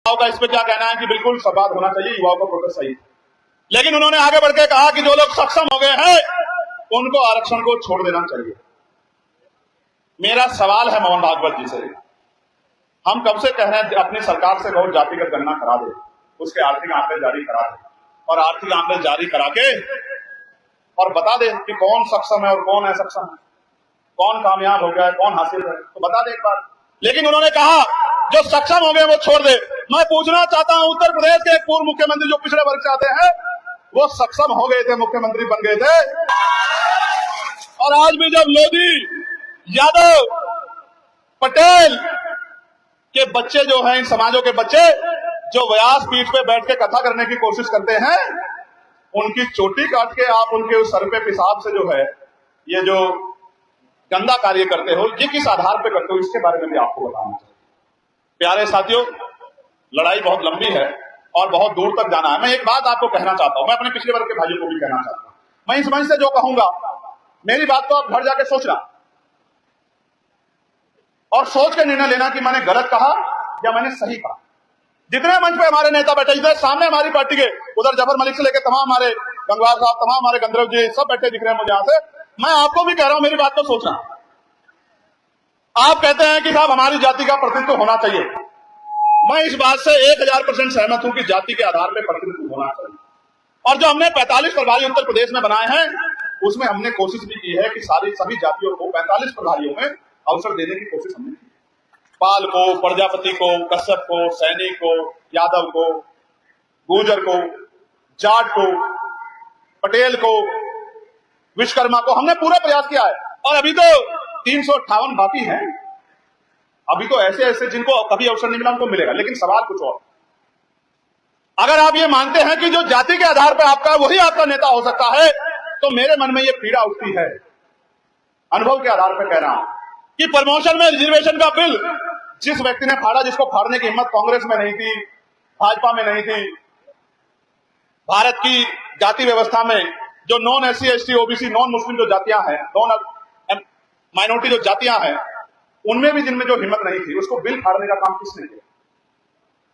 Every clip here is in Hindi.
युवाओं का इस पे क्या कहना है कि बिल्कुल संवाद होना चाहिए, युवाओं का प्रोटेस्ट सही। लेकिन उन्होंने आगे बढ़ के कहा कि जो लोग सक्षम हो गए हैं उनको आरक्षण को छोड़ देना चाहिए। मेरा सवाल है मोहन भागवत जी से, हम कब से कह रहे हैं अपनी सरकार से बहुत जातिगत गणना करा दे, उसके आर्थिक आंकड़े जारी करा दे और आर्थिक आंकड़े जारी करा के और बता दे कि कौन सक्षम है और कौन असक्षम है, कौन कामयाब हो गया है, कौन हासिल है, तो बता दे एक बार। लेकिन उन्होंने कहा जो सक्षम हो गए वो छोड़ दे। मैं पूछना चाहता हूं, उत्तर प्रदेश के एक पूर्व मुख्यमंत्री जो पिछड़े वर्ग से आते हैं वो सक्षम हो गए थे, मुख्यमंत्री बन गए थे, और आज भी जब लोधी, यादव, पटेल के बच्चे जो हैं, इन समाजों के बच्चे जो व्यास पीठ पे बैठ के कथा करने की कोशिश करते हैं, उनकी चोटी काट के आप उनके उस सर पे पेशाब से जो है ये जो गंदा कार्य करते हो, ये किस आधार पे करते हो, इसके बारे में भी आपको बताना चाहिए। प्यारे साथियों, लड़ाई बहुत लंबी है और बहुत दूर तक जाना है। मैं एक बात आपको कहना चाहता हूं, मैं अपने पिछले वर्ग के भाइयों को भी कहना चाहता हूं, मैं इस मंच से जो कहूंगा मेरी बात को आप घर जाके सोचना और सोच के निर्णय लेना कि मैंने गलत कहा या मैंने सही कहा। जितने मंच पे हमारे नेता बैठे, जितने सामने हमारी पार्टी के, उधर जफर मलिक से लेकर तमाम हमारे गंगवार साहब, तमाम हमारे गंधर्व जी सब बैठे दिख रहे हैं मुझे यहां से, मैं आपको भी कह रहा हूं मेरी बात को सोचना। आप कहते हैं कि साहब हमारी जाति का प्रतिनिधित्व होना चाहिए, मैं इस बात से 1000% सहमत हूं कि जाति के आधार पर प्रतिनिधित्व होना चाहिए। और जो हमने 45 प्रभारी उत्तर प्रदेश में बनाए हैं उसमें हमने कोशिश भी की है कि सभी जातियों को 45 प्रभारियों में अवसर देने की कोशिश हमने की। पाल को, प्रजापति को, कश्यप को, सैनी को, यादव को, गुर्जर को, जाट को, पटेल को, विश्वकर्मा को हमने पूरा प्रयास किया है। और अभी तो 358 बाकी हैं, अभी तो ऐसे ऐसे जिनको कभी अवसर नहीं मिला उनको मिलेगा। लेकिन सवाल कुछ और, अगर आप ये मानते हैं कि जो जाति के आधार पर आपका वही आपका नेता हो सकता है, तो मेरे मन में ये पीड़ा उठती है, अनुभव के आधार पर कह रहा हूं कि प्रमोशन में रिजर्वेशन का बिल जिस व्यक्ति ने फाड़ा, जिसको फाड़ने की हिम्मत कांग्रेस में नहीं थी, भाजपा में नहीं थी, भारत की जाति व्यवस्था में जो non SC ST OBC non Muslim जो जातियां हैं, नॉन माइनॉरिटी जो जातियां हैं, उनमें भी जिनमें जो हिम्मत नहीं थी, उसको बिल फाड़ने का काम किसने किया?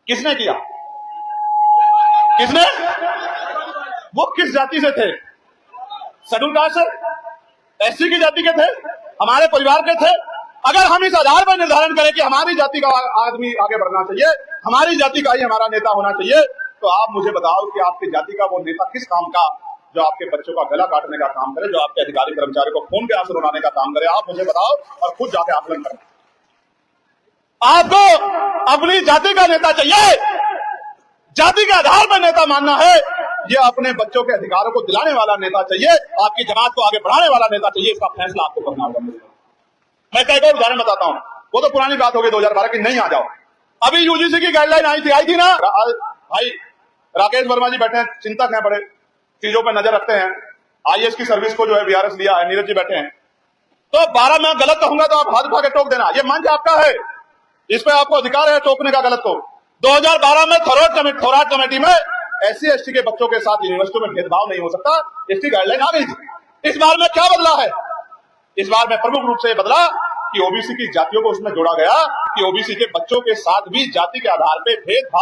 किसने किया? किसने? वो किस जाति से थे? शेड्यूल कास्ट से, एससी की जाति के थे, हमारे परिवार के थे। अगर हम इस आधार पर निर्धारण करें कि हमारी जाति का आदमी आगे बढ़ना चाहिए, हमारी जाति का ही हमारा नेता होना चाहिए, तो आप मुझे बताओ कि आपकी जाति का वो नेता किस काम का, जो आपके बच्चों का गला काटने का काम करे, जो आपके अधिकारी कर्मचारी को खून के आंसू रुलाने का काम करे, आप मुझे बताओ और खुद जाके आकलन करें। आपको अपनी जाति का नेता चाहिए, जाति के आधार पर नेता मानना है, ये अपने बच्चों के अधिकारों को दिलाने वाला नेता चाहिए, आपकी जमात को आगे बढ़ाने वाला नेता चाहिए, इसका फैसला आपको करना होगा। मैं कई बार उदाहरण बताता हूं, वो तो पुरानी बात हो गई 2012 की, नहीं आ जाओ। अभी यूजीसी की गाइडलाइन आई थी ना, भाई राकेश वर्मा जी बैठे हैं, चिंतक हैं, बड़े चीजों पर नजर रखते हैं, आईएएस की सर्विस को जो है बीआरएस लिया है, नीरज जी बैठे हैं, तो 12 में गलत कहूंगा तो आप हाथ उठा के टोक देना, ये मंच आपका है, इस पर आपको अधिकार है टोकने का गलत को। 2012 में थोराट कमेटी में एससी एसटी के बच्चों के साथ यूनिवर्सिटियों में भेदभाव नहीं हो सकता, इसकी गाइडलाइन आ गई थी। इस बार में क्या बदला है? इस बार में प्रमुख रूप से बदला कि ओबीसी की जातियों को उसमें जोड़ा गया कि ओबीसी के बच्चों के साथ भी जाति के आधार पर भेदभाव